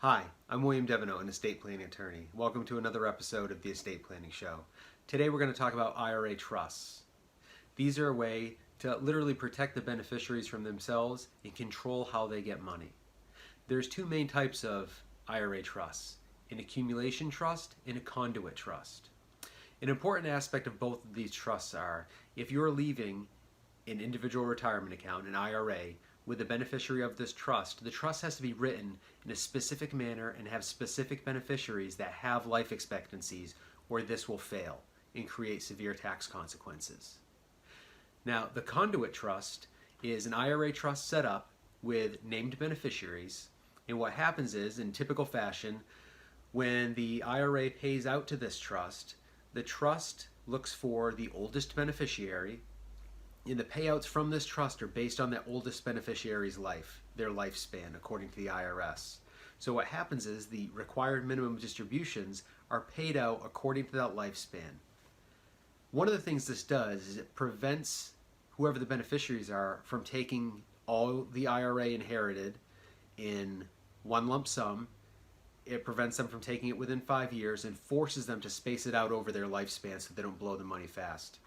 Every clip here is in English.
Hi, I'm William Deveneau, an estate planning attorney. Welcome to another episode of the Estate Planning Show. Today we're going to talk about IRA trusts. These are a way to literally protect the beneficiaries from themselves and control how they get money. There's two main types of IRA trusts, an accumulation trust and a conduit trust. An important aspect of both of these trusts are if you're leaving an individual retirement account, an IRA, with the beneficiary of this trust, the trust has to be written in a specific manner and have specific beneficiaries that have life expectancies, or this will fail and create severe tax consequences. Now, the conduit trust is an IRA trust set up with named beneficiaries, and what happens is, in typical fashion, when the IRA pays out to this trust, the trust looks for the oldest beneficiary, and the payouts from this trust are based on that oldest beneficiary's life, their lifespan, according to the IRS. So what happens is the required minimum distributions are paid out according to that lifespan. One of the things this does is it prevents whoever the beneficiaries are from taking all the IRA inherited in one lump sum. It prevents them from taking it within 5 years and forces them to space it out over their lifespan so they don't blow the money fast.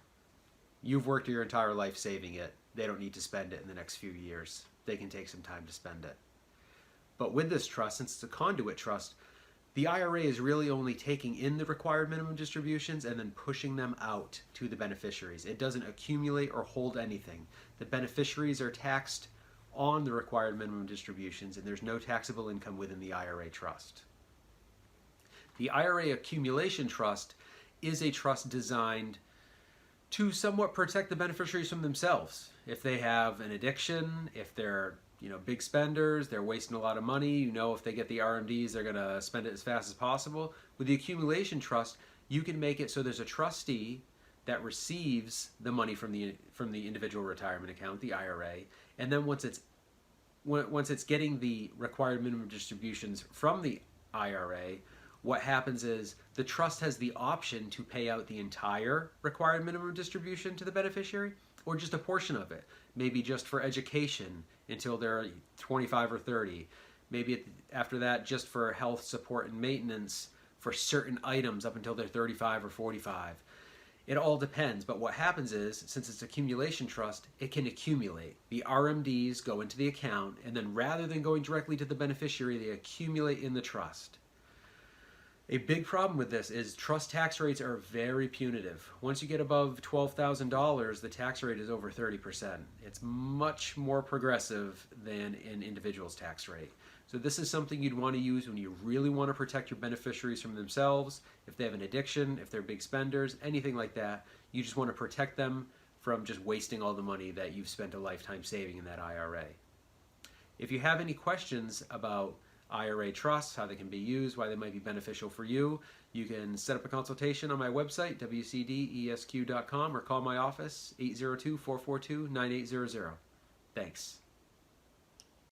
You've worked your entire life saving it. They don't need to spend it in the next few years. They can take some time to spend it. But with this trust, since it's a conduit trust, the IRA is really only taking in the required minimum distributions and then pushing them out to the beneficiaries. It doesn't accumulate or hold anything. The beneficiaries are taxed on the required minimum distributions, and there's no taxable income within the IRA trust. The IRA Accumulation Trust is a trust designed to somewhat protect the beneficiaries from themselves. If they have an addiction, if they're big spenders, they're wasting a lot of money, if they get the RMDs, they're gonna spend it as fast as possible. With the accumulation trust, you can make it so there's a trustee that receives the money from the individual retirement account, the IRA, and then once it's getting the required minimum distributions from the IRA, what happens is the trust has the option to pay out the entire required minimum distribution to the beneficiary or just a portion of it, maybe just for education until they're 25 or 30, maybe after that just for health support and maintenance for certain items up until they're 35 or 45. It all depends, but what happens is, since it's accumulation trust, it can accumulate. The RMDs go into the account, and then rather than going directly to the beneficiary, they accumulate in the trust. A big problem with this is trust tax rates are very punitive. Once you get above $12,000, the tax rate is over 30%. It's much more progressive than an individual's tax rate. So this is something you'd want to use when you really want to protect your beneficiaries from themselves, if they have an addiction, if they're big spenders, anything like that. You just want to protect them from just wasting all the money that you've spent a lifetime saving in that IRA. If you have any questions about IRA trusts, how they can be used, why they might be beneficial for you, you can set up a consultation on my website, wcdesq.com, or call my office, 802-442-9800. Thanks.